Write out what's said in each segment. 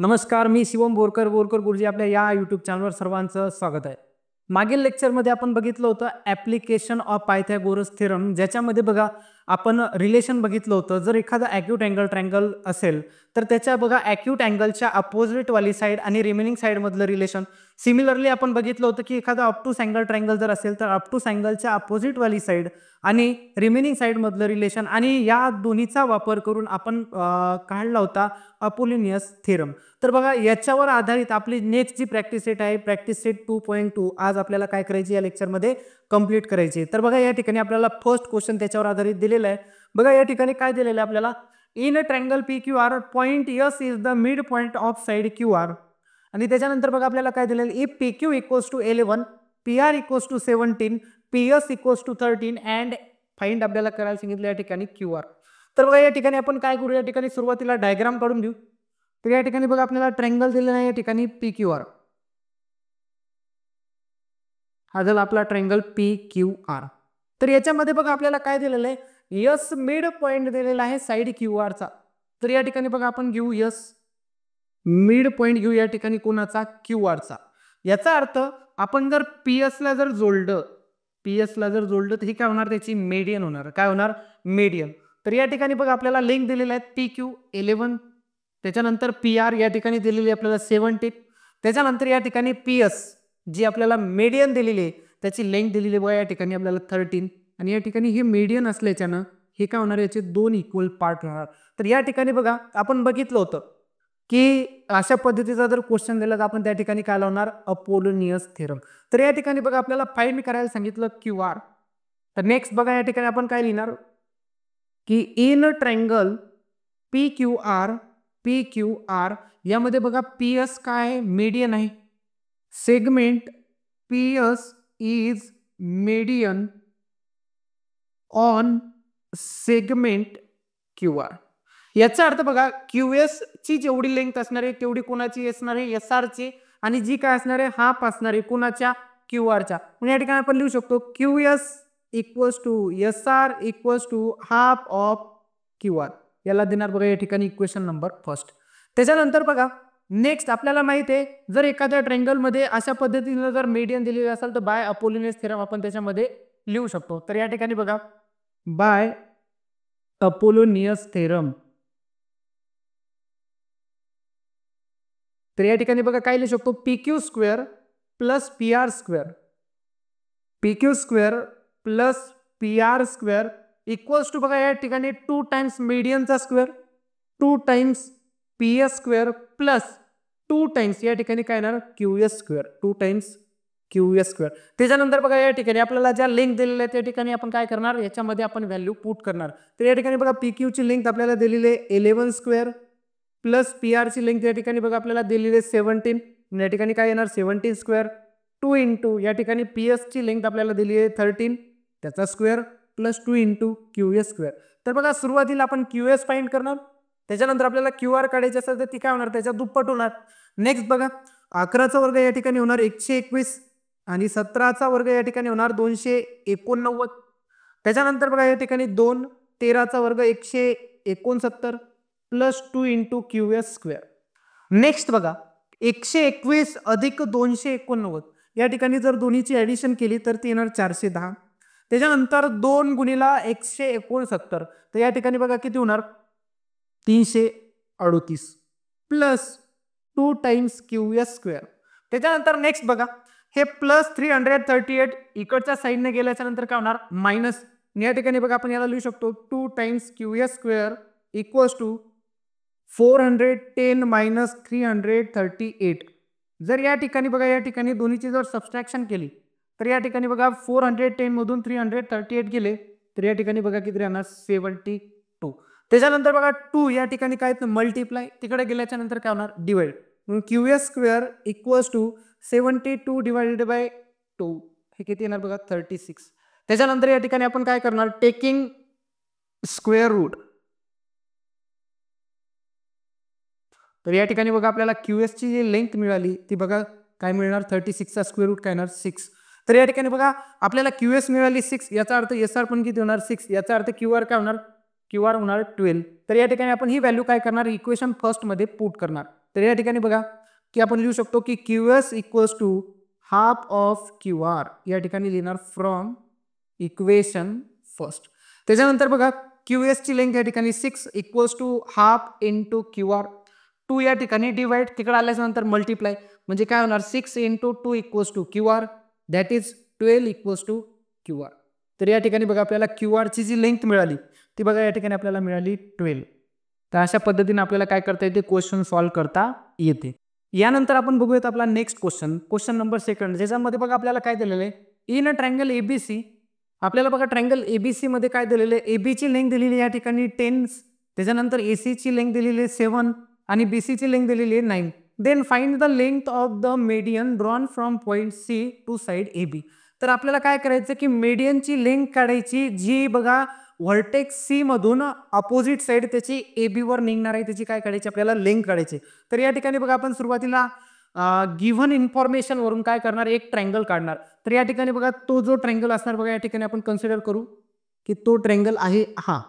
नमस्कार, मी शिवम बोरकर गुरुजी आपल्या या यूट्यूब चॅनलवर सर्वांचं स्वागत आहे. मागील लेक्चरमध्ये आपण बघितलं होतं ॲप्लिकेशन ऑफ पायथागोरस थेरम, ज्याच्यामध्ये बघा आपण रिलेशन बघितलं होतं. जर एखादा ॲक्यूट अँगल ट्रायंगल असेल तर त्याच्या बघा ॲक्यूट अँगलच्या अपोजिटवाली साईड आणि रिमेनिंग साईडमधलं रिलेशन. सिमिलरली आपण बघितलं होतं की एखादा ऑप्टूस अँगल ट्रायंगल जर असेल तर ऑप्टूस अँगलच्या अपोजिटवाली साईड आणि रिमेनिंग साईडमधलं रिलेशन, आणि या दोन्हीचा वापर करून आपण काढला होता अपोलिनियस थेरम. तर बघा याच्यावर आधारित आपली नेक्स्ट जी प्रॅक्टिस सेट आहे, प्रॅक्टिस सेट 2.2, आज आपल्याला काय करायची या लेक्चरमध्ये कंप्लीट करायची. तर बघा या ठिकाणी आपल्याला फर्स्ट क्वेश्चन त्याच्यावर आधारित दिलेला आहे. बघा या ठिकाणी काय दिलेलं आहे आपल्याला, in a triangle P Q R point S is the mid point of side Q R. आणि त्याच्यानंतर बघा आपल्याला काय दिलेलं, if P Q equals to 11, P R equals to 17, P S equals to 13 and find आपल्याला करायला सांगितलं या ठिकाणी क्यू आर. तर बघा या ठिकाणी आपण काय करू, या ठिकाणी सुरुवातीला डायग्राम काढून घेऊ. तर या ठिकाणी बघा आपल्याला ट्रायंगल दिलेला आहे या ठिकाणी पी क्यू आर. हा झाला आपला ट्रायंगल पी क्यू आर. तर याच्यामध्ये बघा आपल्याला काय दिलेलं आहे, यस मिड पॉईंट दिलेला आहे साइड क्यू आरचा. तर या ठिकाणी बघा आपण घेऊ यस मिड पॉईंट घेऊ या ठिकाणी कोणाचा, क्यू आरचा. याचा अर्थ आपण जर पी एस ला जर जोडलं, तर हे काय होणार, त्याची मेडियन होणार. काय होणार, मेडियन. तर या ठिकाणी बघा आपल्याला लिंक दिलेला आहे पी क्यू 11, त्याच्यानंतर पी आर या ठिकाणी दिलेली आपल्याला 17, त्याच्यानंतर या ठिकाणी पी एस जी आपल्याला मेडियन दिलेली आहे त्याची लेंथ दिलेली बघा या ठिकाणी आपल्याला 13, आणि या ठिकाणी हे मेडियन असल्याच्यानं हे काय होणार, याचे दोन इक्वल पार्ट होणार. तर या ठिकाणी बघा आपण बघितलं होतं की अशा पद्धतीचा जर क्वेश्चन दिला तर आपण त्या ठिकाणी काय लावणार, अपोलोनियस थेरम. तर या ठिकाणी बघा आपल्याला फाइंड करायला सांगितलं क्यू आर. तर नेक्स्ट बघा या ठिकाणी आपण काय लिहिणार की in triangle P Q R यामध्ये बघा पी एस काय, मेडियन आहे. Segment P S is median on segment Q R. याचा अर्थ बघा क्यू एस ची जेवढी लेंथ असणार आहे तेवढी कोणाची असणार आहे, एस आर ची, आणि जी काय असणार आहे, हाफ असणार आहे कोणाच्या, क्यू आरच्या. म्हणजे या ठिकाणी आपण लिहू शकतो Q S equals to S R equals to half of Q R. याला देणार बघा या ठिकाणी इक्वेशन नंबर फर्स्ट. त्याच्यानंतर बघा नेक्स्ट आपल्याला माहिती आहे, जर एखाद्या ट्रायंगल मध्ये अशा पद्धतीने जर मेडियन दिलेली असेल तर बाय अपोलिनियस थेरम आपण त्याच्यामध्ये लिहू शकतो. तर या ठिकाणी बघा बाय अपोलोनियस थेरम. तर या ठिकाणी बघा काय लिहू शकतो, P Q square plus P R square, P Q square plus P R square equals to बघा या ठिकाणी 2 टाइम्स मेडियनचा square, 2 times P S square plus 2 times या ठिकाणी काय येणार, Q S square, 2 times Q S square. त्याच्यानंतर बघा या ठिकाणी आपल्याला ज्या लिंक दिलेल्या आहेत त्या ठिकाणी आपण काय करणार, याच्यामध्ये आपण व्हॅल्यू पुट करणार. तर या ठिकाणी बघा पी क्यू ची लिंक आपल्याला दिलेली आहे 11 स्क्वेअर प्लस पी आर ची लिंक या ठिकाणी बघा आपल्याला दिलेली आहे 17, या ठिकाणी काय येणार 17 स्क्वेअर 2 इंटू या ठिकाणी पी एस ची लिंक आपल्याला दिली आहे 13 त्याचा square plus 2 into Q S square. तर बघा सुरुवातीला आपण क्यू एस फाइंड करणार, त्याच्यानंतर आपल्याला क्यू आर काढायची असेल तर ती काय होणार, त्याच्या दुप्पट होणार. नेक्स्ट बघा 11चा वर्ग या ठिकाणी होणार 121, आणि 17चा वर्ग या ठिकाणी होणार 289. त्याच्यानंतर बघा या ठिकाणी 2, 13चा वर्ग 169 plus 2 into Q S square. Next बघा 121 अधिक 289 या ठिकाणी जर दोन्हीची ऍडिशन केली तर ती येणार 410. त्याच्यानंतर 2 गुणिला 169, तर या ठिकाणी बघा किती होणार 338 plus 2 times Q S square. त्याच्यानंतर नेक्स्ट बघा हे प्लस 338 इकडच्या साईडने गेल्याच्या नंतर काय होणार, मायनस. या ठिकाणी बघा आपण याला लिहू शकतो 2 times Q S square equals to 410 minus 338. जर या ठिकाणी बघा या ठिकाणी दोन्हीची जर सबस्ट्रॅक्शन केली तर या ठिकाणी बघा 410 मधून 338 गेले तर या ठिकाणी बघा किती राहणार 72. त्याच्यानंतर बघा 2 या ठिकाणी काय मल्टिप्लाय, तिकडे गेल्याच्या नंतर काय होणार divide. Q S square equals to 72 divided by 2 हे किती येणार बघा 36. त्याच्यानंतर या ठिकाणी आपण काय करणार, टेकिंग स्क्वेअर रूट. तर या ठिकाणी बघा आपल्याला क्यू एस ची जी लेंथ मिळाली ती बघा काय मिळणार 36 चा स्क्वेअर रूट काय येणार 6. तर या ठिकाणी बघा आपल्याला क्यू एस मिळाली 6, याचा अर्थ एस आर पण किती होणार 6, याचा अर्थ क्यू आर काय होणार, क्यू आर होणार 12. तर या ठिकाणी आपण ही व्हॅल्यू काय करणार, इक्वेशन फर्स्ट मध्ये पुट करणार. तर या ठिकाणी बघा की आपण लिहू शकतो की QS equals to half of QR, या ठिकाणी लिहिणार फ्रॉम इक्वेशन फर्स्ट. त्याच्यानंतर बघा QS ची लेंथ या ठिकाणी 6 equals to half into QR, 2 या ठिकाणी डिवाइड, तिकडे आल्याच्यानंतर मल्टिप्लाय, म्हणजे काय होणार 6 into 2 equals to QR, that is 12 equals to QR. तर या ठिकाणी बघा आपल्याला QR ची जी लेंथ मिळाली ती बघा या ठिकाणी आपल्याला मिळाली 12. तर अशा पद्धतीने आपल्याला काय करता येते, क्वेश्चन सॉल्व्ह करता येते. यानंतर आपण बघूयात आपला नेक्स्ट क्वेश्चन नंबर 2, ज्याच्यामध्ये बघा आपल्याला काय दिलेलं आहे, इन अ ट्रायंगल ABC. आपल्याला बघा ट्रायंगल ABC मध्ये काय दिलेलं आहे, AB ची लेंथ दिलेली या ठिकाणी 10, त्याच्यानंतर AC ची लेंथ दिलेली आहे 7 आणि BC ची लेंथ दिलेली आहे 9. Then find the length of the median drawn from point C to side AB. तर आपल्याला काय करायचं की मीडियनची लेंथ काढायची जी बघा व्हर्टेक्स C मधून अपोजिट साइड त्याची AB वर निघणार आहे, त्याची काय काढायची आपल्याला लेंथ काढायची. तर या ठिकाणी बघा आपण सुरुवातीला गिव्हन इन्फॉर्मेशन वरून काय करणार, एक ट्रायंगल काढणार. तर या ठिकाणी बघा तो जो ट्रायंगल असणार बघा या ठिकाणी आपण कन्सिडर करू की तो ट्रायंगल आहे हा.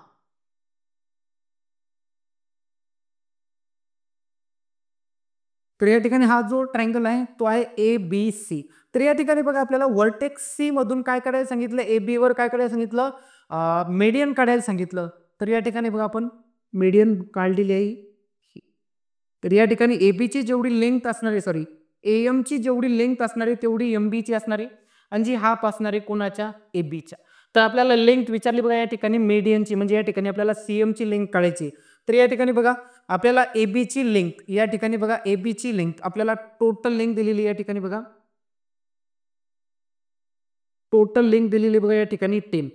तर या ठिकाणी हा जो ट्रायंगल आहे तो आहे ABC. तर या ठिकाणी बघा आपल्याला व्हर्टेक्स C मधून काय करायला सांगितलं, AB वर काय करायला सांगितलं, मीडियन काढायला सांगितलं. तर या ठिकाणी बघा आपण मीडियन काढलेली आहे. तर या ठिकाणी AB ची जेवढी लेंथ असणार आहे, सॉरी AM ची जेवढी लेंथ असणार आहे तेवढी MB ची असणार आहे, आणि जी हाफ असणार आहे कोणाच्या, AB च्या. तर आपल्याला लेंथ विचारली बघा या ठिकाणी मीडियनची, म्हणजे या ठिकाणी आपल्याला CM ची लेंथ काढायची. तर या ठिकाणी बघा आपल्याला AB ची लेंथ, या ठिकाणी बघा AB ची लेंथ आपल्याला टोटल लेंथ दिलेली या ठिकाणी बघा, टोटल लेंथ दिलेली बघा या ठिकाणी 10.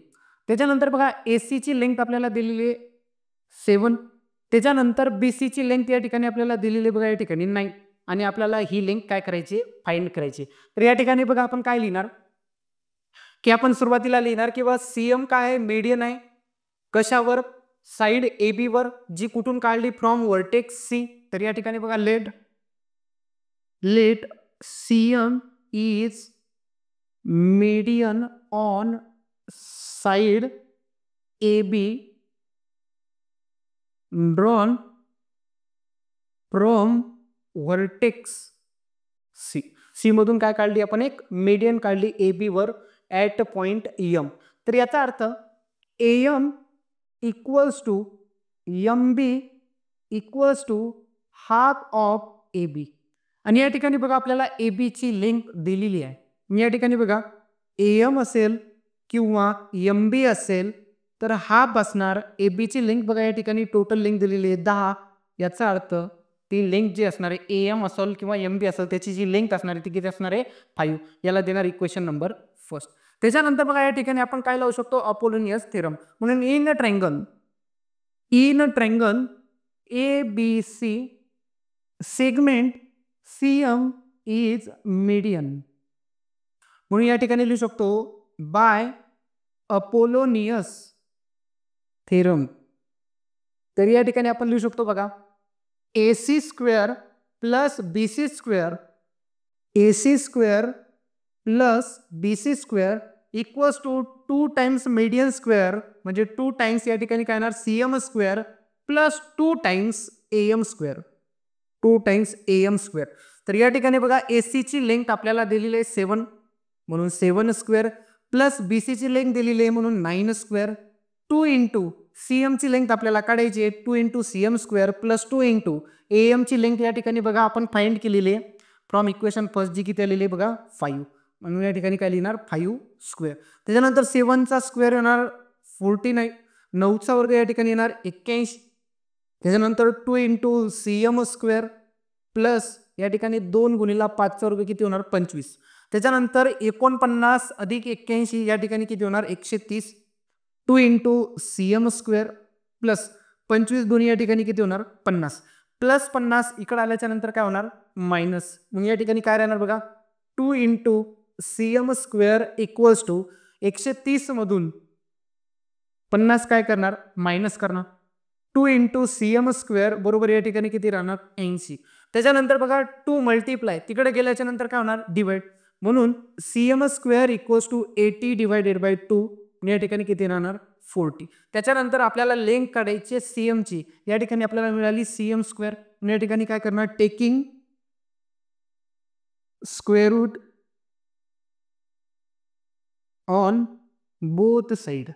त्याच्यानंतर बघा AC ची लेंथ आपल्याला दिलेली आहे 7. त्याच्यानंतर BC ची लेंथ या ठिकाणी आपल्याला दिलेली बघा या ठिकाणी 9, आणि आपल्याला ही लेंथ काय करायची, फाइंड करायची. तर या ठिकाणी बघा आपण काय लिहिणार की आपण सुरुवातीला लिहिणार की बघा CM काय आहे, मीडियन आहे कशावर, साइड AB वर, जी कुठून काढली, फ्रॉम व्हर्टेक्स C. तर या ठिकाणी बघा let CM is median on side AB drawn from vertex C. C मधून काय काढली आपण, एक मीडियन काढली AB वर ॲट पॉइंट M. तर याचा अर्थ AM equals to MB equals to half of AB. आणि या ठिकाणी बघा आपल्याला AB ची लेंथ दिलेली आहे. या ठिकाणी बघा AM असेल किंवा MB असेल तर हाफ असणार. AB ची लेंथ बघा या ठिकाणी टोटल लेंथ दिलेली आहे 10. याचा अर्थ ती लेंथ जी असणार आहे AM असेल किंवा MB असेल त्याची जी लेंथ असणार आहे ती किती असणार आहे, 5. याला देणार इक्वेशन नंबर फर्स्ट. त्याच्यानंतर बघा या ठिकाणी आपण काय लावू शकतो, अपोलोनियस थेरम. म्हणून in a triangle ABC segment CM is median. म्हणून या ठिकाणी लिहू शकतो बाय अपोलोनियस थेरम. तर या ठिकाणी आपण लिहू शकतो बघा AC square plus BC square, AC square plus BC square equals to 2 times median square, म्हणजे 2 टाइम्स या ठिकाणी काय येणार CM square plus 2 times AM square, 2 times AM square. तर या ठिकाणी बघा AC ची लेंथ आपल्याला दिलेली आहे 7, म्हणून 7 स्क्वेअर प्लस BC ची लेंथ दिलेली आहे म्हणून 9 स्क्वेअर, 2 इंटू CM ची लेंथ आपल्याला काढायची आहे 2 into CM square plus 2 into AM ची लेंथ या ठिकाणी बघा आपण फाइंड केलेली आहे फ्रॉम इक्वेशन फर्स्ट, जी किती आलेली आहे बघा 5. म्हणून या ठिकाणी काय लिहिणार 5 स्क्वेअर. त्याच्यानंतर 7 चा स्क्वेअर येणार 49, 9 चा वर्ग या ठिकाणी येणार 81. त्याच्यानंतर 2 इंटू CM स्क्वेअर प्लस या ठिकाणी 2 गुणिला 5 चा वर्ग किती होणार 25. त्याच्यानंतर 49 अधिक 81 या ठिकाणी किती होणार 130. 2 इंटू CM स्क्वेअर प्लस 25 दोन्ही या ठिकाणी किती होणार 50, प्लस 50 इकडे आल्याच्या नंतर काय होणार मायनस. मग या ठिकाणी काय राहणार बघा 2 into CM square equals to 130 मधून 50 काय करणार मायनस करणार. 2 इंटू CM स्क्वेअर बरोबर या ठिकाणी किती राहणार 80. त्याच्यानंतर बघा 2 मल्टिप्लाय तिकडे गेल्याच्या नंतर काय होणार डिवाइड, म्हणून CM square equals to 80 divided by 2, या ठिकाणी किती राहणार 40. त्याच्यानंतर आपल्याला लेंथ काढायची CM ची, या ठिकाणी आपल्याला मिळाली CM स्क्वेअर, या ठिकाणी काय करणार, taking square root on both side.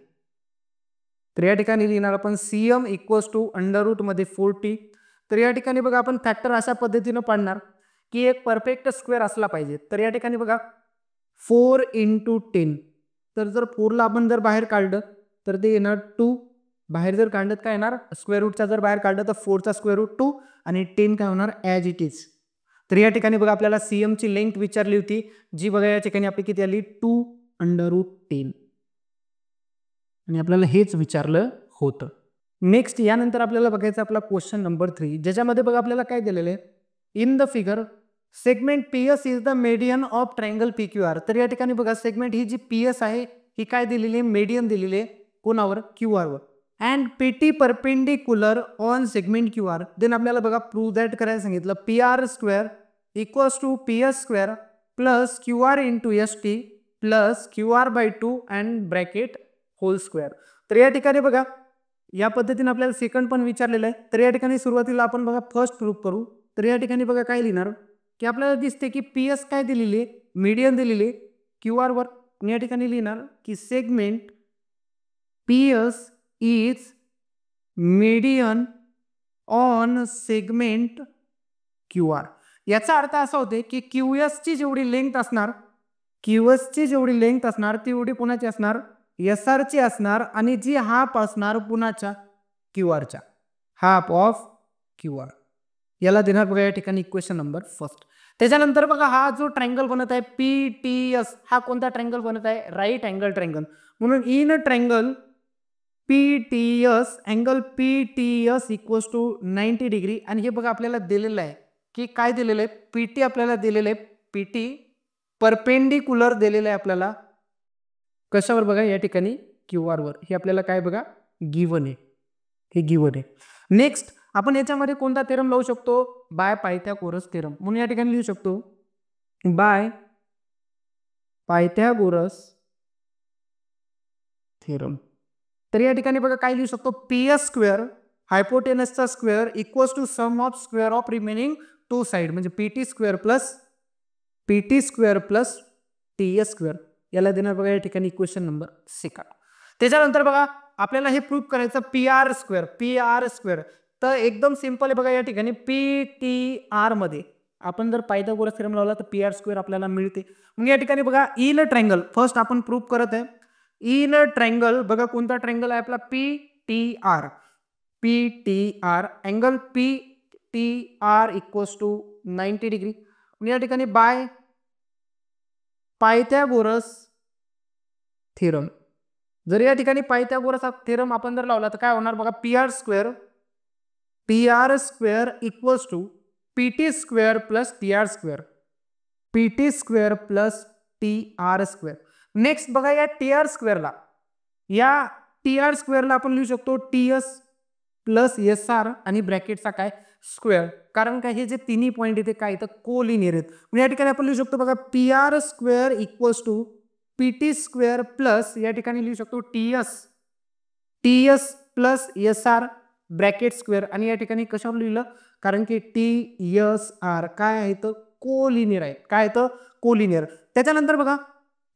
तर या ठिकाणी लिहिणार आपण CM equals to under root मध्ये 40. तर या ठिकाणी बघा आपण फॅक्टर अशा पद्धतीनं पाडणार की एक परफेक्ट स्क्वेअर असला पाहिजे. तर या ठिकाणी बघा 4 × 10. तर जर 4ला आपण जर बाहेर काढलं तर ते येणार 2. बाहेर जर काढलं काय येणार, स्क्वेअर रूटचा जर बाहेर काढलं तर 4चा स्क्वेअर रूट 2 आणि 10 काय होणार ॲज इट इज. तर या ठिकाणी बघा आपल्याला CM ची लेंथ विचारली होती, जी बघा या ठिकाणी आपली किती आली 2√10 आणि आपल्याला हेच विचारलं होतं. नेक्स्ट यानंतर आपल्याला बघायचं आपला क्वेश्चन नंबर 3, ज्याच्यामध्ये बघा आपल्याला काय दिलेलं आहे, in the figure segment PS is the median of triangle PQR. तर या ठिकाणी बघा सेगमेंट ही जी PS आहे ही काय दिलेली आहे, मेडियन दिलेली आहे कोणावर, QR वर. And PT perpendicular on segment QR. Then आपल्याला बघा प्रूव्ह दॅट करायला सांगितलं, PR² equals to PS² plus QR × ST plus QR/2 and bracket whole square. तर या ठिकाणी बघा या पद्धतीने आपल्याला सेकंड पण विचारलेलं आहे. तर या ठिकाणी सुरुवातीला आपण बघा फर्स्ट प्रूफ करू. तर या ठिकाणी बघा काय लिहिणार की आपल्याला दिसते की PS काय दिलेली आहे, मीडियन दिलेली आहे QR वर. या ठिकाणी लिहिणार की segment PS is median on segment QR. याचा अर्थ असा होते की QS ची जेवढी लेंथ असणार, QS ची जेवढी लेंथ असणार तेवढी कोणाची असणार, SR ची असणार आणि जी हाफ असणार पुन्हाच्या QRच्या, हाफ ऑफ QR. याला देणार बघा या ठिकाणी इक्वेशन नंबर फर्स्ट. त्याच्यानंतर बघा हा जो ट्रायंगल बनत आहे PTS, हा कोणता ट्रायंगल बनत आहे, राईट अँगल ट्रायंगल. म्हणून in triangle PTS angle PTS equals to 90 degree. आणि हे बघा आपल्याला दिलेलं आहे की काय दिलेलं आहे, PT आपल्याला दिलेलं आहे, PT परपेंडिक्युलर दिलेलं आहे आपल्याला कशावर बघा या ठिकाणी QR वर. हे आपल्याला काय बघा गिवन आहे, हे गिवन आहे. नेक्स्ट आपण याच्यामध्ये कोणता थेरम लावू शकतो, बाय पायथागोरस थेरम. म्हणून या ठिकाणी लिहू शकतो बाय पायथागोरस थेरम. तर या ठिकाणी बघा काय लिहू शकतो, PS² हायपोटेनसचा square equals to sum of square of remaining 2 side, म्हणजे PT² प्लस TS². याला देणार बघा या ठिकाणी इक्वेशन नंबर सेकंड. त्याच्यानंतर बघा आपल्याला हे प्रूव्ह करायचं PR². तर एकदम सिंपल आहे बघा, या ठिकाणी PTR मध्ये आपण जर पायथागोरस थेरम लावला तर PR² आपल्याला मिळते. मग या ठिकाणी बघा इन ट्रायंगल फर्स्ट आपण प्रूव्ह करत आहे. इन ट्रायंगल बघा कोणता ट्रायंगल आहे आपला PTR angle PTR equals to 90 degree. या ठिकाणी बाय पायथागोरस थेरम, जर या ठिकाणी पायथागोरस थेरम आपण जर लावला तर काय होणार बघा, PR² equals to PT² plus TR². Next बघा या TR² ला आपण लिहू शकतो TS प्लस SR आणि ब्रॅकेटचा काय स्क्वेअर. कारण काय हे जे तिन्ही पॉईंट इथे काय तर कोलिनियर आहेत. म्हणजे या ठिकाणी आपण लिहू शकतो बघा PR² equals to PT² plus या ठिकाणी लिहू शकतो TS plus SR bracket square. आणि या ठिकाणी कशावर लिहिलं, कारण की TSR काय आहे तर कोलिनियर आहे, काय तर कोलिनियर. त्याच्यानंतर बघा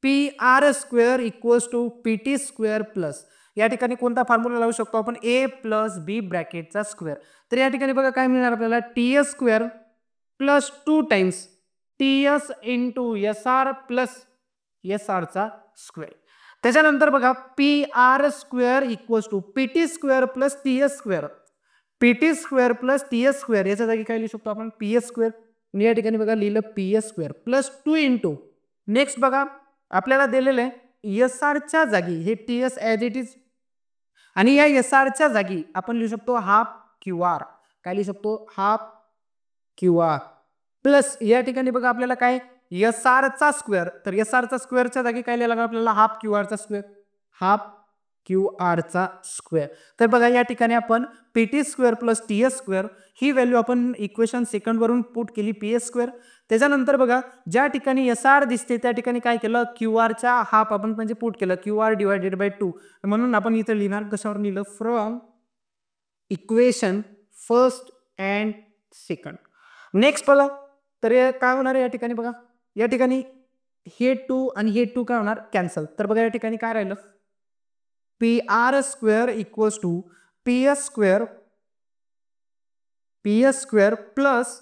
PR² equals to PT² plus या ठिकाणी कोणता फॉर्म्युला लावू शकतो आपण, A प्लस B ब्रॅकेटचा स्क्वेअर. तर या ठिकाणी बघा काय मिळणार आपल्याला TS² plus 2 times TS × SR plus SRचा स्क्वेअर. त्याच्यानंतर बघा PR² equals to PT² plus TS². PT² plus TS² याच्या जागी काय लिहू शकतो आपण PS². या ठिकाणी बघा लिहिलं PS² प्लस 2 × नेक्स्ट बघा आपल्याला दिलेलं आहे SRच्या जागी हे TS ॲज इट इज आणि या SRच्या जागी आपण लिहू शकतो हाफ QR. काय लिहू शकतो, हाफ QR प्लस या ठिकाणी बघा आपल्याला काय SRचा स्क्वेअर. तर SRचा स्क्वेअरच्या जागी काय लिहायला लागेल आपल्याला हाफ QRचा स्क्वेअर. तर बघा या ठिकाणी आपण PT² प्लस TS² ही व्हॅल्यू आपण इक्वेशन सेकंड वरून पुट केली PS². त्याच्यानंतर बघा ज्या ठिकाणी SR दिसते त्या ठिकाणी काय केलं, QRचा हाफ आपण म्हणजे पुट केलं QR/2. म्हणून आपण इथे लिहिणार कशावर लिहिलं, from equation first and second. Next बघा, तर काय होणार आहे या ठिकाणी बघा, या ठिकाणी हे 2 आणि हे 2 काय होणार कॅन्सल. तर बघा या ठिकाणी काय राहिलं, PR square equals to PS square plus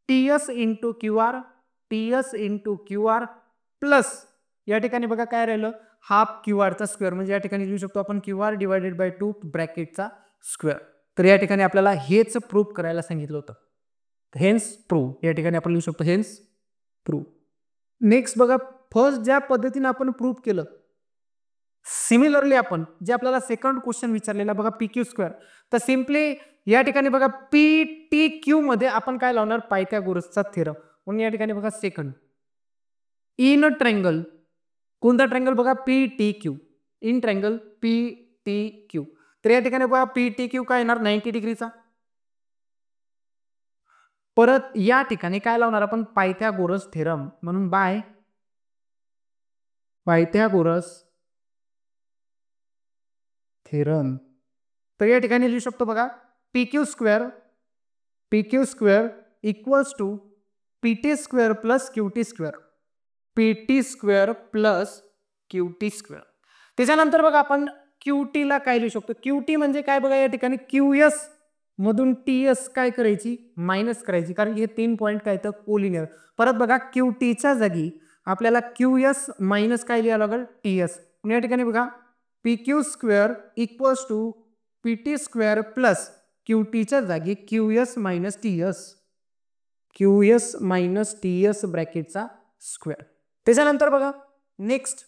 TS into QR plus या ठिकाणी बघा काय राहिलं, हाफ QRचा स्क्वेअर, म्हणजे या ठिकाणी लिहू शकतो आपण QR डिवायडेड बाय 2 ब्रॅकेटचा स्क्वेअर. तर या ठिकाणी आपल्याला हेच प्रूफ करायला सांगितलं होतं. हेन्स प्रूव्ह, या ठिकाणी आपण लिहू शकतो हेन्स प्रूव्ह. नेक्स्ट बघा, फर्स्ट ज्या पद्धतीने आपण प्रूव्ह केलं, सिमिलरली आपण जे आपल्याला सेकंड क्वेश्चन विचारलेला बघा PQ स्क्वेअर, तर सिम्पली या ठिकाणी बघा PTQ मध्ये आपण काय लावणार, पायथागोरसचा थेरम. म्हणून या ठिकाणी बघा सेकंड इन ट्रँगल, कोणता ट्रँगल बघा PTQ, इन ट्रँगल PTQ. तर या ठिकाणी बघा PTQ काय येणार 90 डिग्रीचा. परत या ठिकाणी काय लावणार आपण, पायथागोरस थेरम, म्हणून बाय पायथागोरस थेरम. तर या ठिकाणी लिहू शकतो बघा PQ square equals to PT square plus QT square, PT square plus QT square. त्याच्यानंतर बघा आपण QT ला काय लिहू शकतो, QT म्हणजे काय बघा, या ठिकाणी QS मधून TS काय करायची, मायनस करायची, कारण हे 3 पॉईंट काय तर कोलिनियर. परत बघा QTच्या जागी आपल्याला QS मायनस काय लिहावं लागेल, TS. या ठिकाणी बघा PQ square equals to PT square plus QTच्या जागी QS मायनस TS ब्रॅकेटचा स्क्वेअर. त्याच्यानंतर बघा next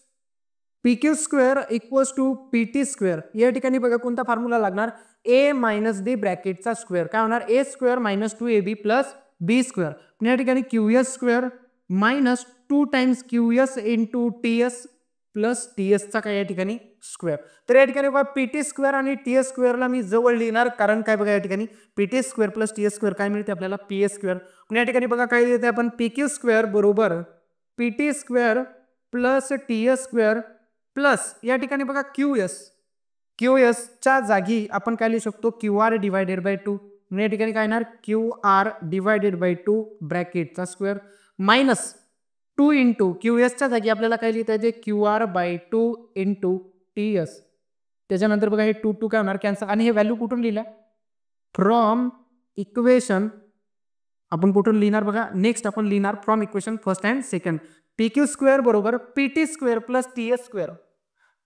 PQ square equals to PT square, या ठिकाणी बघा कोणता फॉर्म्युला लागणार, A मायनस D ब्रॅकेटचा स्क्वेअर, काय होणार A square minus 2AB plus B square. या ठिकाणी QS square minus 2 times QS into TS plus TSचा काय या ठिकाणी स्क्वेअर. तर या ठिकाणी बघा PT स्क्वेअर आणि TS स्क्वेअरला मी जवळ लिहिणार, कारण काय बघा या ठिकाणी PT square plus TS square काय मिळते आपल्याला PS स्क्वेअर. या ठिकाणी बघा काय लिहिते आपण, PQ स्क्वेअर बरोबर PT square plus TS square plus या ठिकाणी बघा QS च्या जागी आपण काय लिहू शकतो, QR डिवायडेड बाय 2. या ठिकाणी काय येणार QR डिवायडेड बाय 2 ब्रॅकेटचा स्क्वेअर मायनस 2 इंटू QS च्या जागी आपल्याला काय लिहिता येते, QR बाय 2 इंटू TS. त्याच्यानंतर बघा हे 2 काय होणार कॅन्सल, आणि हे व्हॅल्यू कुठून लिहिला, फ्रॉम इक्वेशन. आपण कुठून लिहिणार बघा, नेक्स्ट आपण लिहिणार from equation first and second. PQ square बरोबर PT square plus TS square,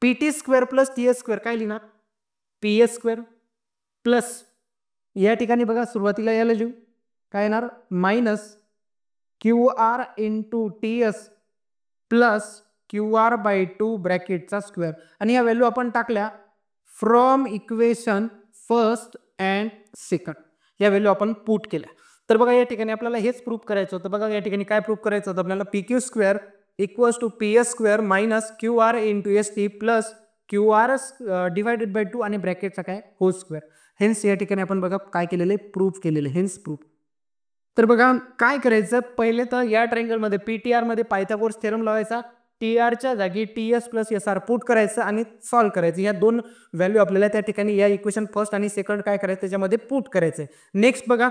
PT square plus TS square काय लिहिणार PS स्क्वेअर प्लस या ठिकाणी बघा सुरुवातीला याला लिहू काय येणार, minus QR into TS plus QR by 2 ब्रॅकेटचा स्क्वेअर. आणि या व्हॅल्यू आपण टाकल्या from equation first and second, या व्हॅल्यू आपण पुट केल्या. तर बघा या ठिकाणी आपल्याला हेच प्रूफ करायचं होतं. बघा या ठिकाणी काय प्रूफ करायचं होतं आपल्याला, PQ square equals to PS square minus QR into ST plus QR divided by 2 आणि ब्रॅकेटचा काय होल स्क्वेअर. हेन्स या ठिकाणी आपण बघा काय केलेले, प्रूफ केलेले, हेन्स प्रूफ. तर बघा काय करायचं, पहिले तर या ट्रायंगलमध्ये PTR मध्ये पायथागोरस थेरम लावायचा, TRच्या जागी TS प्लस SR पुट करायचं आणि सॉल्व्ह करायचं. या दोन व्हॅल्यू आपल्याला त्या ठिकाणी या इक्वेशन फर्स्ट आणि सेकंड काय करायचं त्याच्यामध्ये पुट करायचं. नेक्स्ट बघा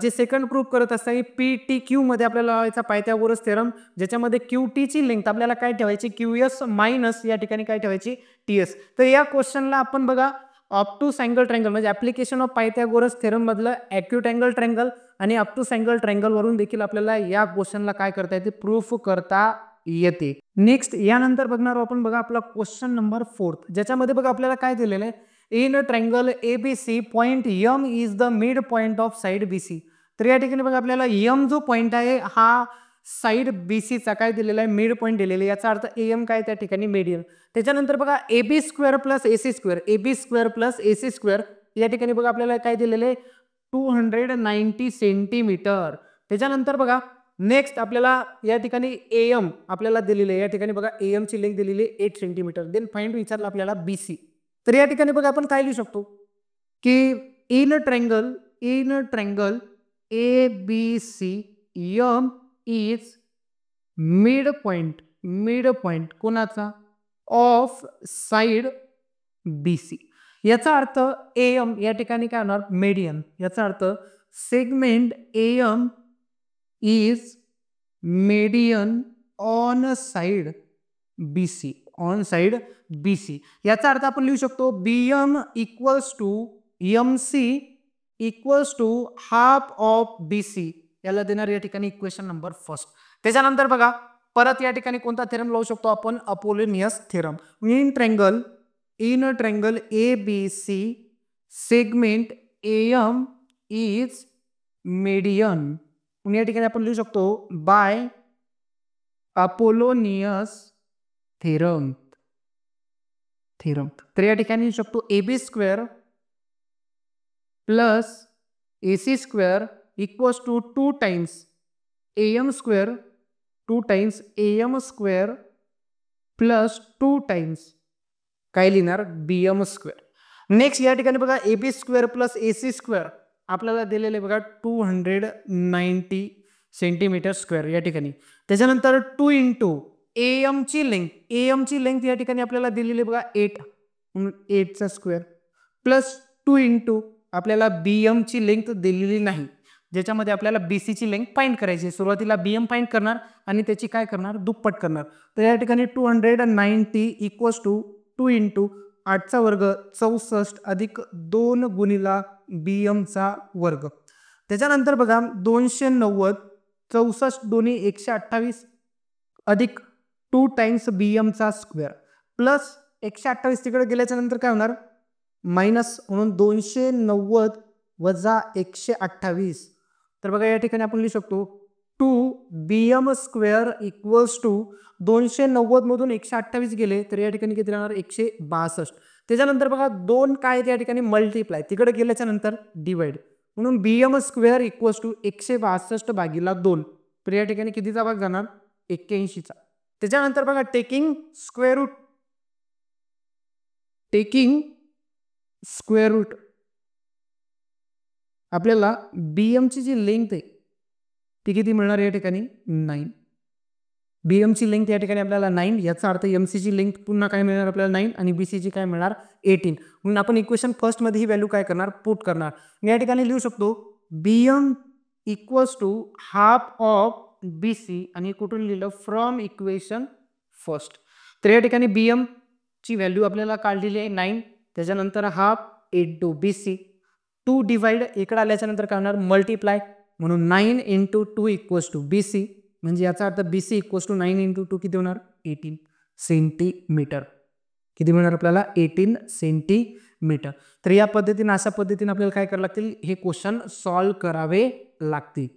जे सेकंड प्रूफ करत असताना PTQ मध्ये आपल्याला लावायचा पायथागोरस थेरम, ज्याच्यामध्ये QT ची लेंथ आपल्याला काय ठेवायची, QS मायनस या ठिकाणी काय ठेवायची TS. तर या क्वेश्चनला आपण बघा ऑब्टूस अँगल ट्रायंगल म्हणजे ऍप्लिकेशन ऑफ पायथागोरस थेरम मधलं ॲक्यूट अँगल ट्रायंगल आणि ऑब्टूस अँगल ट्रायंगल वरून देखील आपल्याला या क्वेश्चनला काय करता येते, प्रूफ करता येते. नेक्स्ट यानंतर बघणार आपण बघा आपला क्वेश्चन नंबर 4, ज्याच्यामध्ये बघा आपल्याला काय दिलेलं आहे, in a triangle ABC point M is the mid point of side BC. तर या ठिकाणी बघा आपल्याला M जो पॉइंट आहे हा साइड BC चा काय दिलेला आहे, मिड पॉइंट दिलेला आहे, याचा अर्थ AM काय त्या ठिकाणी मीडियन. त्याच्यानंतर बघा AB square plus AC square, AB square plus AC square या ठिकाणी बघा आपल्याला काय दिलेलं आहे 290 सेंटीमीटर. त्याच्यानंतर बघा नेक्स्ट आपल्याला या ठिकाणी AM आपल्याला दिलेले आहे, या ठिकाणी बघा AM ची लेंथ दिलेली आहे 8 सेंटीमीटर. देन फाइंड विचारलं आपल्याला BC. तर या ठिकाणी बघा आपण काय लिहू शकतो की in triangle ABC M is mid point कोणाचा, ऑफ साइड BC. याचा अर्थ AM या ठिकाणी काय होणार, मीडियन. याचा अर्थ segment AM is median on side BC. On side BC याचा अर्थ आपण लिहू शकतो BM equals to MC equals to half of BC. याला देणार या ठिकाणी इक्वेशन नंबर फर्स्ट. त्याच्यानंतर बघा परत या ठिकाणी कोणता थेरम लावू शकतो आपण, Apollonius theorem. In triangle ABC segment AM is median. या ठिकाणी आपण लिहू शकतो बाय अपोलोनियस थेरम. तर या ठिकाणी लिहू शकतो AB square plus AC square equals to 2 times AM square 2 times AM square plus 2 times काय लिहिणार BM स्क्वेअर. नेक्स्ट या ठिकाणी बघा AB square plus AC square आपल्याला दिलेले बघा 290 सेंटीमीटर स्क्वेअर या ठिकाणी. त्याच्यानंतर 2 इंटू AM ची लेंथ या ठिकाणी आपल्याला दिलेली बघा 8 म्हणून 8चा स्क्वेअर प्लस 2 इंटू आपल्याला BM ची लेंथ दिलेली नाही ज्याच्यामध्ये आपल्याला BC ची लेंथ फाइंड करायची. सुरुवातीला BM फाइंड करणार आणि त्याची काय करणार दुप्पट करणार. तर या ठिकाणी 290 इक्वल्स टू 2 इंटू 8चा वर्ग 64 अधिक 2 गुणिला BM चा वर्ग. त्याच्यानंतर बघा 290 64 दोन्ही 128 अधिक 2 टाइम्स BM चा स्क्वेअर प्लस 128 तिकडे गेल्याच्या नंतर काय होणार मायनस म्हणून 290 वजा 128. तर बघा या ठिकाणी आपण लिहू शकतो 2 BM स्क्वेअर इक्वल्स टू 290 मधून 128 गेले तर या ठिकाणी किती राहणार 162. त्याच्यानंतर बघा 2 काय या ठिकाणी मल्टिप्लाय तिकडे गेल्याच्या नंतर डिवाइड म्हणून BM स्क्वेअर इक्वल्स टू 162 भागिला 2. तर या ठिकाणी कितीचा भाग जाणार 81चा. त्याच्यानंतर बघा टेकिंग स्क्वेअर रूट आपल्याला BM ची जी लेंथ आहे ती किती मिळणार या ठिकाणी 9. BM ची लेंथ या ठिकाणी आपल्याला 9 याचा अर्थ MC ची लेंथ पुन्हा काय मिळणार आपल्याला 9 आणि BC ची काय मिळणार 18. म्हणून आपण इक्वेशन फर्स्ट मध्ये ही व्हॅल्यू काय करणार पुट करणार. या ठिकाणी लिहू शकतो BM equals to half of BC आणि कुठून लिहिलं फ्रॉम इक्वेशन फर्स्ट. तर या ठिकाणी BM ची व्हॅल्यू आपल्याला काढलेली आहे 9. त्याच्यानंतर हाफ इंटू BC 2 डिवाइड इकडे आल्याच्या नंतर काय होणार मल्टिप्लाय म्हणून 9 इंटू 2 इक्वल्स टू BC म्हणजे याचा अर्थ BC इक्वल्स टू 9 इंटू 2 किती होणार 18 सेंटीमीटर. किती मिळणार आपल्याला 18 सेंटीमीटर. तर या पद्धतीने अशा पद्धतीने आपल्याला काय करावं लागतील हे क्वेश्चन सॉल्व्ह करावे लागतील.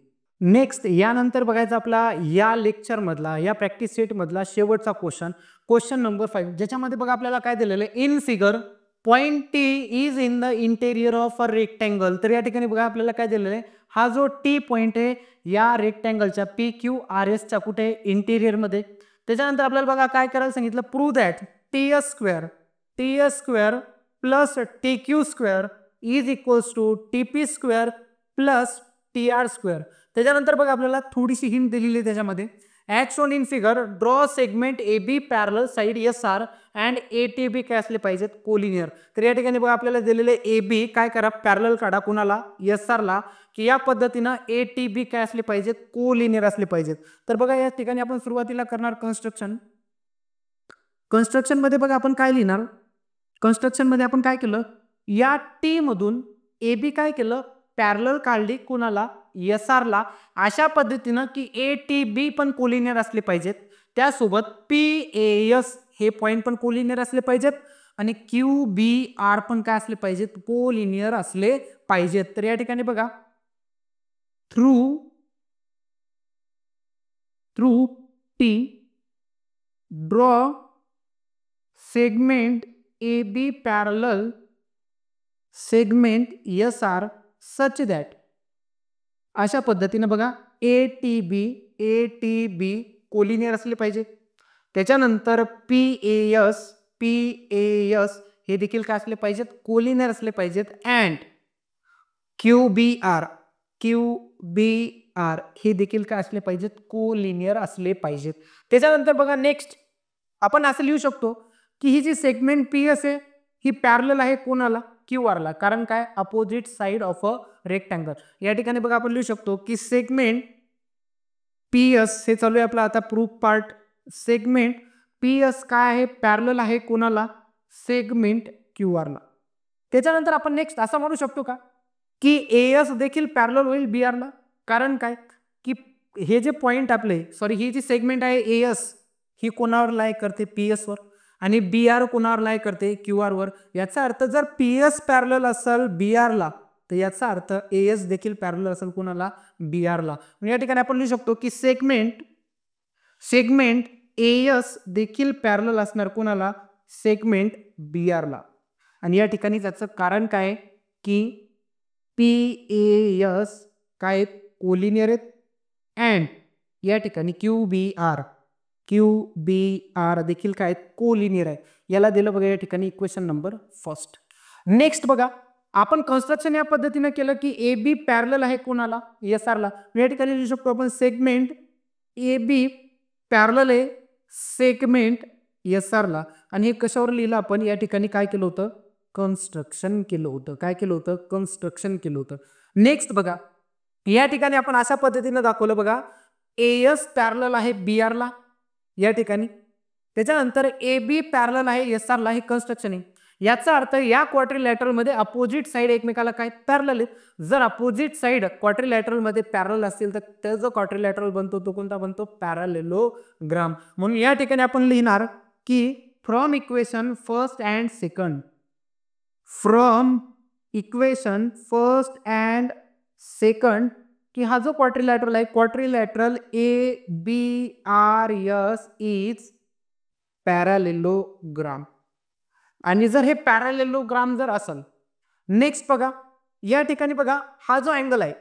नेक्स्ट यानंतर बघायचा आपला या लेक्चर मधला या प्रॅक्टिस सेट मधला शेवटचा क्वेश्चन नंबर 5 ज्याच्यामध्ये बघा आपल्याला काय दिलेलं आहे in figure point T is in the interior of a rectangle. तर या ठिकाणी बघा आपल्याला काय दिलेलं आहे हा जो T पॉइंट आहे या रेक्टेंगलच्या PQRS च्या कुठे इंटेरियर मध्ये. त्याच्यानंतर आपल्याला बघा काय करायला सांगितलं prove that TS square plus TQ square is equals to TP square plus TR square. त्याच्यानंतर बघा आपल्याला थोडीशी हिंट दिलेली आहे त्याच्यामध्ये as shown in figure draw segment AB parallel side SR and ATB काय असले पाहिजेत कोलिनियर. तर या ठिकाणी बघा आपल्याला दिलेले AB काय करा पॅरलल काढा कोणाला SR ला की या पद्धतीनं ATB काय असले पाहिजेत कोलिनियर असले पाहिजेत. तर बघा या ठिकाणी आपण सुरुवातीला करणार कन्स्ट्रक्शन मध्ये बघा आपण काय लिहिणार कन्स्ट्रक्शन मध्ये आपण काय केलं या T मधून AB काय केलं पॅरलल काढली कोणाला SR ला अशा पद्धतीनं की ATB पण कोलिनियर असले पाहिजेत. त्यासोबत PAS हे पॉइंट पण कोलिनियर असले पाहिजेत आणि QBR पण काय असले पाहिजेत कोलिनियर असले पाहिजेत. तर या ठिकाणी बघा through T draw segment AB parallel segment SR such that अशा पद्धतीने बघा ATB कोलिनियर असले पाहिजे. त्याच्यानंतर PAS हे देखील काय असले पाहिजेत कोलिनियर असले पाहिजेत अँड QBR हे देखील काय असले पाहिजेत कोलिनियर असले पाहिजेत. त्याच्यानंतर बघा नेक्स्ट आपण असं लिहू शकतो की ही जी सेगमेंट PS आहे ही पॅरलल आहे कोणाला QR ला कारण काय opposite side of a rectangle. या ठिकाणी बघा आपण लिहू शकतो की सेगमेंट PS हे चालू आहे आपला आता प्रूफ पार्ट. सेगमेंट PS काय आहे, पॅरलल आहे कोणाला, सेगमेंट QR ला. त्याच्यानंतर आपण नेक्स्ट असं म्हणू शकतो का की AS देखील पॅरलल होईल BR ला. कारण काय की हे जे पॉइंट आपले सॉरी ही जी सेगमेंट आहे AS ही कोणावर लाय करते, PS वर, आणि BR कोणावर लाय करते, QR वर. याचा अर्थ जर PS पॅरलल असेल BR ला तर याचा अर्थ AS देखील पॅरलल असेल कोणाला, BR ला. या ठिकाणी आपण लिहू शकतो की सेगमेंट AS देखील पॅरलल असणार कोणाला, सेगमेंट BR ला. आणि या ठिकाणी त्याचं कारण काय की PAS काय कोलिनियर आहेत अँड या ठिकाणी QBR देखील काय कोलिनियर आहे. याला दिलं बघा या ठिकाणी इक्वेशन नंबर फर्स्ट. नेक्स्ट बघा आपण कन्स्ट्रक्शन या पद्धतीने केलं की AB पॅरलल आहे कोणाला, SR ला. या ठिकाणी लिहू शकतो आपण सेगमेंट AB पॅरलल आहे सेगमेंट SR ला. आणि हे कशावर लिहिलं आपण, या ठिकाणी काय केलं होतं, कन्स्ट्रक्शन केलं होतं. काय केलं होतं, कन्स्ट्रक्शन केलं होतं. नेक्स्ट बघा या ठिकाणी आपण अशा पद्धतीने दाखवलं बघा AS पॅरलल आहे BR ला या ठिकाणी. त्याच्यानंतर AB पॅरलल आहे SR ला, हे कन्स्ट्रक्शन आहे. याचा अर्थ या क्वाड्रिलॅटरल मध्ये अपोजिट साइड एकमेकाला काय पॅरलल आहेत. जर अपोजिट साइड क्वाड्रिलॅटरल मध्ये पॅरलल असतील तर त्याचा जो क्वाड्रिलॅटरल बनतो तो कोणता बनतो, पॅरालेलोग्राम. म्हणून या ठिकाणी आपण लिहिणार की from equation first and second, from equation first and second की हा जो क्वाड्रिलॅटरल आहे, क्वाड्रिलॅटरल ABRS इज पॅरालेलोग्राम. आणि जर हे पॅरालेलोग्राम जर असेल, नेक्स्ट बघा या ठिकाणी बघा हा जो अँगल आहे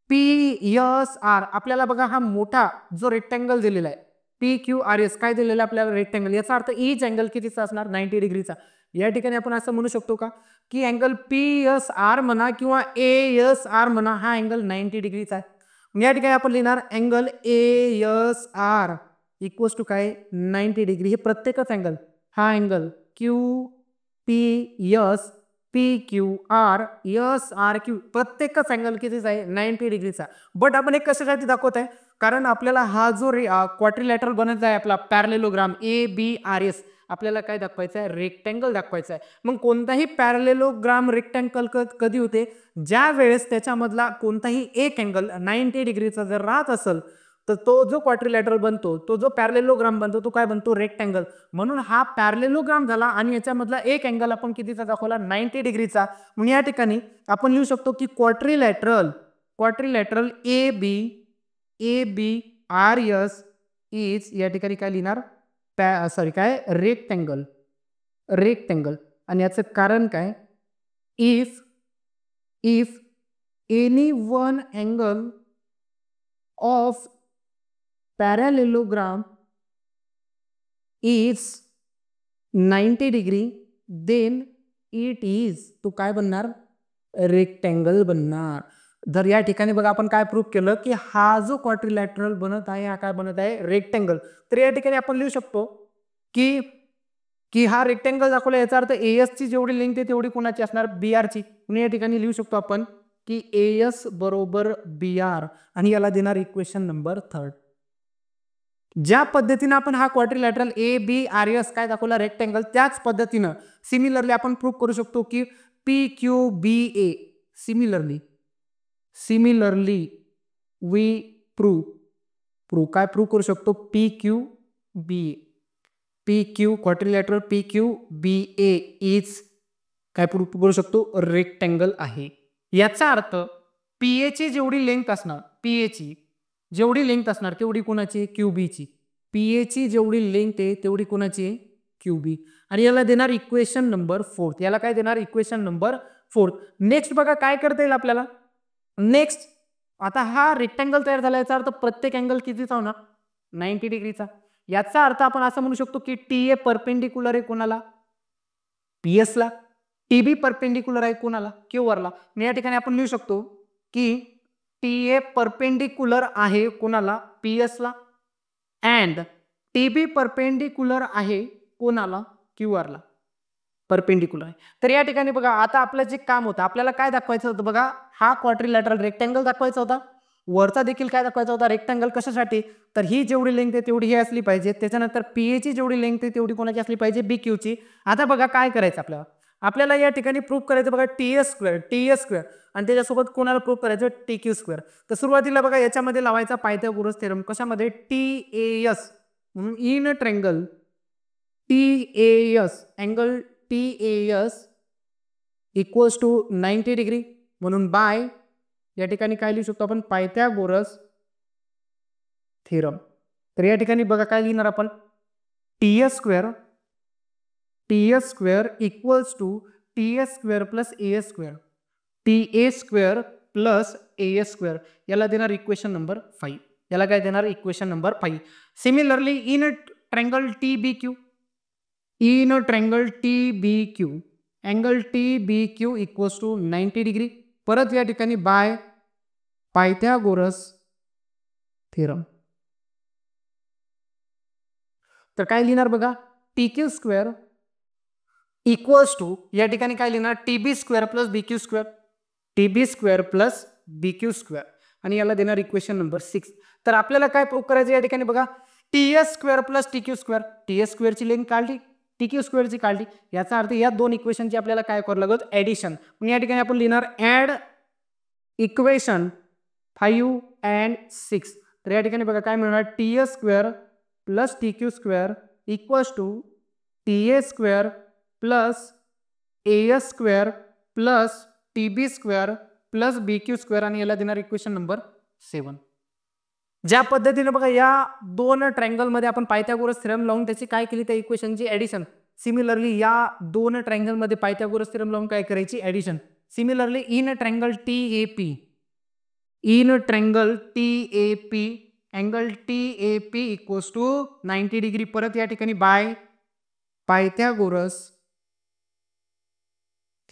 PSR, आपल्याला बघा हा मोठा जो रेक्टँगल दिलेला आहे PQRS काय दिलेला आपल्याला रेक्टँगल, याचा अर्थ ईच अँगल कितीचा असणार, 90 डिग्रीचा. या ठिकाणी आपण असं म्हणू शकतो का की अँगल PSR म्हणा किंवा ASR म्हणा हा अँगल 90 डिग्रीचा आहे. या ठिकाणी आपण लिहिणार अँगल ASR इक्वल्स टू काय 90 डिग्री. हे प्रत्येकच अँगल, हा अँगल QPS PQR SRQ प्रत्येकच अँगल कितीचा आहे, 90 डिग्रीचा. बट आपण एक कशासाठी दाखवत आहे, कारण आपल्याला हा जो क्वाड्रिलॅटरल बनत आहे आपला पॅरालेलोग्राम ABRS, आपल्याला काय दाखवायचं आहे, रेक्टँगल दाखवायचं आहे. मग कोणताही पॅरालेलोग्राम रेक्टँगल कधी होते, ज्या वेळेस त्याच्यामधला कोणताही एक अँगल 90 डिग्रीचा जर राहत असेल तर तो जो क्वाड्रिलॅटरल बनतो, तो जो पॅरालेलोग्राम बनतो तो काय बनतो, रेक्टँगल. म्हणून हा पॅरालेलोग्राम झाला आणि याच्यामधला एक अँगल आपण कितीचा दाखवला, 90 डिग्रीचा. म्हणून या ठिकाणी आपण लिहू शकतो की क्वाड्रिलॅटरल ABRS इज या ठिकाणी काय लिहिणार, काय रेक्टँगल. आणि याचं कारण काय, if any one angle of parallelogram is 90 degree then it is, तो काय बनणार, रेक्टँगल बनणार. जर या ठिकाणी बघा आपण काय प्रूफ केलं की हा जो क्वाड्रिलॅटरल बनत आहे हा काय बनत आहे, रेक्टँगल. तर या ठिकाणी आपण लिहू शकतो की हा रेक्टँगल दाखवला, याचा अर्थ AS ची जेवढी लेंथ आहे तेवढी कोणाची असणार, BR ची. म्हणून या ठिकाणी लिहू शकतो आपण की AS बरोबर BR आणि याला देणार इक्वेशन नंबर थर्ड. ज्या पद्धतीने आपण हा क्वाड्रिलॅटरल ABRS काय दाखवला, रेक्टँगल, त्याच पद्धतीनं सिमिलरली आपण प्रूफ करू शकतो की PQBA. सिमिलरली वी काय प्रूफ करू शकतो, क्वाड्रिलॅटरल PQBA इज काय प्रूफ करू शकतो, रेक्टँगल आहे. याचा अर्थ PA ची जेवढी लेंथ असणार, जेवढी लेंथ असणार तेवढी कोणाची, QB ची. PA ची जेवढी लेंथ आहे तेवढी कोणाची आहे, QB. आणि याला देणार इक्वेशन नंबर फोर्थ. याला काय देणार, इक्वेशन नंबर फोर्थ. नेक्स्ट बघा काय करता येईल आपल्याला. नेक्स्ट आता हा रेक्टँगल तयार झाला, याचा अर्थ प्रत्येक अँगल कितीचा होणार, 90 डिग्रीचा. याचा अर्थ आपण असं म्हणू शकतो की TA परपेंडिक्युलर आहे कोणाला, PS ला, TB परपेंडिक्युलर आहे कोणाला, QR ला. या ठिकाणी आपण लिहू शकतो की TA परपेंडिक्युलर आहे कोणाला, PS ला, अँड TB परपेंडिक्युलर आहे कोणाला, QR ला. परपेंडिक्युलर आहे. तर या ठिकाणी बघा आता आपलं जे काम होतं आपल्याला काय दाखवायचं होतं बघा, हा क्वाड्रिलॅटरल रेक्टँगल दाखवायचा होता, वरचा देखील काय दाखवायचा होता रेक्टँगल. कशासाठी? तर ही जेवढी लेंथ आहे तेवढी ही असली पाहिजे, त्याच्यानंतर पीएची जेवढी लेंथ आहे तेवढी कोणाची असली पाहिजे, बीक्यूची. आता बघा काय करायचं आपल्याला या ठिकाणी प्रूफ करायचं बघा टीएस स्क्वेअर आणि त्याच्यासोबत कोणाला प्रूफ करायचं टीक्यू स्क्वेअर. तर सुरुवातीला बघा याच्यामध्ये लावायचा पायथागोरस थेरम. कशामध्ये? टीएएस म्हणून in triangle TAS angle TAS equals to 90 degree म्हणून बाय या ठिकाणी काय लिहू शकतो आपण पायथागोरस थेरम. तर या ठिकाणी बघा काय लिहिणार आपण TS square equals to TS square plus A square, TA square plus A square. याला देणार इक्वेशन नंबर 5. याला काय देणार equation number 5. Similarly in triangle TBQ angle TBQ equals to 90 degree. परत या ठिकाणी बाय पायथागोरस थेरम. तर काय लिहिणार बघा टीक्यू स्क्वेअर इक्वल्स टू या ठिकाणी काय लिहिणार TB square plus BQ square आणि याला देणार इक्वेशन नंबर 6. तर आपल्याला काय प्रूव्ह करायचं या ठिकाणी बघा TS square plus TQ square. TS स्क्वेअरची लेंथ काढली, टीक्यू स्क्वेअरची काढली, याचा अर्थ या दोन इक्वेशनची आपल्याला काय करावं लागत ॲडिशन. या ठिकाणी आपण लिहिणार ॲड इक्वेशन 5 and 6. तर या ठिकाणी बघा काय मिळणार TS square plus TQ square equals to TA square plus A square plus TB square plus BQ square आणि याला देणार इक्वेशन नंबर 7. ज्या पद्धतीने बघा या दोन ट्रँगलमध्ये आपण पायथागोरस थेरम लावून त्याची काय केली त्या इक्वेशनची ॲडिशन. सिमिलरली या दोन ट्रँगलमध्ये पायथागोरस थेरम लावून काय करायची addition. Similarly in triangle TAP angle TAP equals to 90 degree. परत या ठिकाणी बाय पायथागोरस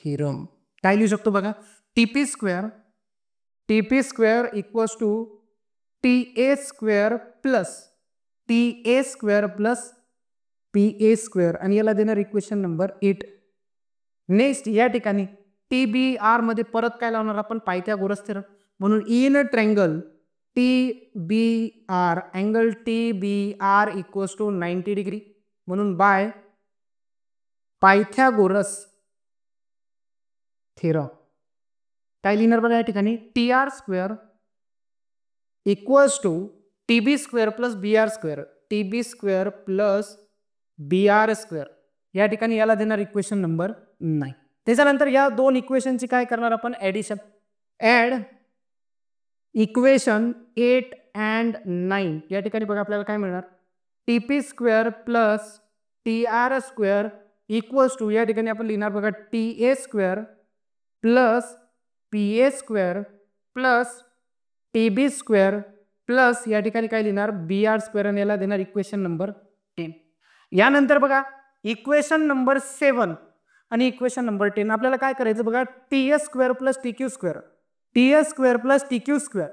थेरम काय लिहू शकतो बघा TP square equals to TA square plus PA square आणि याला देणार इक्वेशन नंबर 8. नेक्स्ट या ठिकाणी टीबीआर मध्ये परत काय लावणार आपण पायथागोरस थेरम म्हणून in triangle TBR angle TBR equals to 90 degree म्हणून बाय पायथागोरस थेरम काय लिहिणार बघा या ठिकाणी TR square equals to TB square plus BR square. या ठिकाणी याला देणार इक्वेशन नंबर 9. त्याच्यानंतर या दोन इक्वेशनची काय करणार आपण ॲडिशन. ॲड इक्वेशन 8 and 9 या ठिकाणी बघा आपल्याला काय मिळणार TP square plus TR square equals to या ठिकाणी आपण लिहिणार बघा TA square plus PA square plus TB square plus या ठिकाणी काय लिहिणार बीआर स्क्वेअर आणि याला देणार इक्वेशन नंबर 10. यानंतर बघा इक्वेशन नंबर 7 आणि इक्वेशन नंबर 10 आपल्याला काय करायचं बघा TS square plus TQ square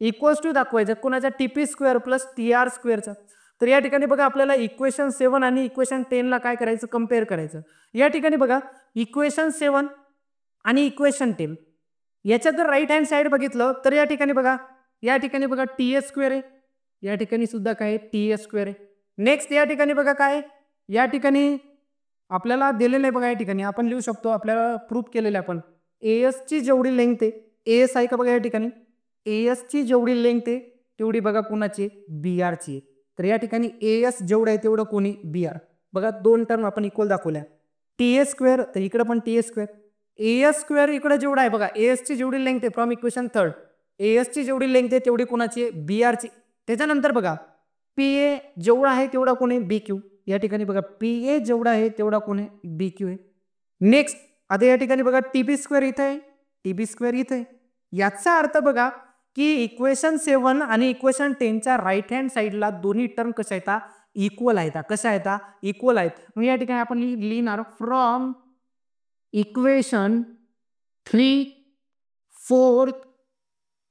equals to दाखवायचं कोणाच्या टीपी स्क्वेअर प्लस टीआर स्क्वेअरचा. तर या ठिकाणी बघा आपल्याला इक्वेशन 7 आणि इक्वेशन 10 ला काय करायचं कम्पेअर करायचं. या ठिकाणी बघा इक्वेशन 7 आणि इक्वेशन 10 याच्यात जर राईट हँड साईड बघितलं तर या ठिकाणी बघा टीएस स्क्वेअर आहे, या ठिकाणी सुद्धा काय टीएस स्क्वेअर आहे. नेक्स्ट या ठिकाणी बघा काय या ठिकाणी आपल्याला दिलेलं आहे बघा या ठिकाणी आपण लिहू शकतो आपल्याला प्रूफ केलेलं आहे आपण एएस ची जेवढी लेंथ आहे एएस आहे का बघा या ठिकाणी एएस ची जेवढी लेंथ आहे तेवढी बघा कोणाची बीआर ची. तर या ठिकाणी एएस जेवढं आहे तेवढं कोणी बीआर. बघा दोन टर्म आपण इक्वल दाखवल्या टीएस स्क्वेअर तर इकडे पण टीएस स्क्वेअर एएस स्क्वेअर इकडे जेवढा आहे बघा एएस ची जेवढी लेंथ आहे फ्रॉम इक्वेशन 3 एएस ची जेवढी लेंथ आहे तेवढी कोणाची बीआर ची. त्याच्यानंतर बघा पीए जेवढा आहे तेवढा कोणी बीक्यू. या ठिकाणी बघा पीए जेवढा आहे तेवढा कोणी बीक्यू आहे. नेक्स्ट आता या ठिकाणी बघा टीबी स्क्वेअर इथे आहे. याचा अर्थ बघा की इक्वेशन 7 आणि इक्वेशन 10 च्या राईट हँड साईडला दोन्ही टर्म कशा आहेत इक्वल आहेत. मग या ठिकाणी आपण लिहिणार from equation 3, 4,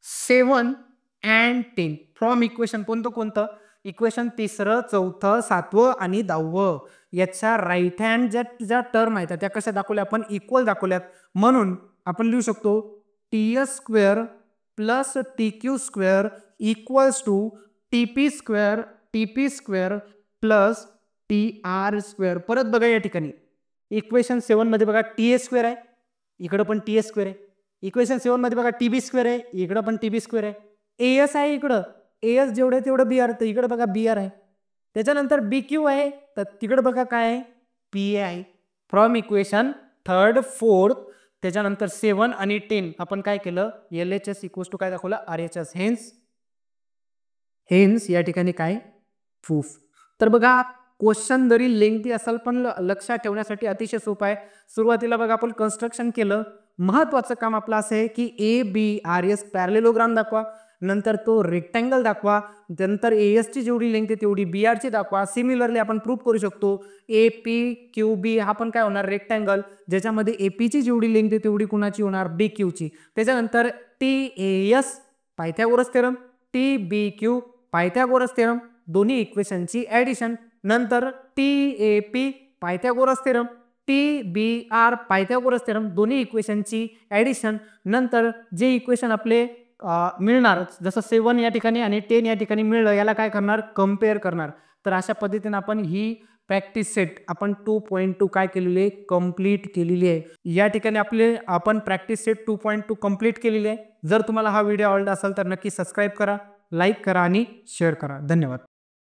7 and 10 from equation कोणतं इक्वेशन 3, 4, 7 आणि 10 याच्या राईट हँड ज्या टर्म आहेत त्या कशा दाखवल्या आपण इक्वल दाखवल्यात. म्हणून आपण लिहू शकतो ts square plus tq square equals to tp square plus tr square. परत बघा या ठिकाणी इक्वेशन 7 मध्ये बघा ts स्क्वेअर आहे, इकडं पण ts स्क्वेअर आहे. इक्वेशन 7 मध्ये बघा tb स्क्वेअर आहे, इकडं पण tb स्क्वेअर आहे. as आहे इकडं, as जेवढे तेवढं br, तर इकडे बघा br आहे. त्याच्यानंतर bq आहे, तर तिकडे बघा काय आहे pa आहे. फ्रॉम इक्वेशन 3rd 4th त्याच्यानंतर 7 आणि 10 आपण काय केलं LHS इक्वल्स टू काय दाखवलं RHS. हेन्स या ठिकाणी काय प्रूफ. तर बघा क्वेश्चन जरी लेंथी असेल पण लक्षात ठेवण्यासाठी अतिशय सोपं आहे. सुरुवातीला बघा आपण कन्स्ट्रक्शन केलं. महत्वाचं काम आपलं असं आहे की ABRS पॅरलेलोग्राम दाखवा, नंतर तो रेक्टँगल दाखवा, नंतर AS ची जेवढी लेंथ आहे तेवढी BR ची दाखवा. सिमिलरली आपण प्रूफ करू शकतो APQB हा पण काय होणार रेक्टँगल, ज्याच्यामध्ये AP ची जेवढी लेंथ आहे तेवढी कुणाची होणार BQ ची. त्याच्यानंतर TAS Pythagoras theorem, TBQ Pythagoras theorem, दोन्ही इक्वेशनची ऍडिशन. नंतर TAP Pythagoras theorem, TBR Pythagoras theorem, दोन्ही इक्वेशनची ऍडिशन. नंतर जे इक्वेशन आपले मिळणार जसं 7 या ठिकाणी आणि 10 या ठिकाणी मिळलं याला काय करणार कम्पेअर करणार. तर अशा पद्धतीने आपण ही प्रॅक्टिस सेट आपण 2.2 काय केलेली आहे कंप्लीट केलेली आहे. या ठिकाणी आपण प्रॅक्टिस सेट 2.2 कंप्लीट केलेली आहे. जर तुम्हाला हा व्हिडिओ आवडला असेल तर नक्की सबस्क्राईब करा, लाईक करा आणि शेअर करा. धन्यवाद.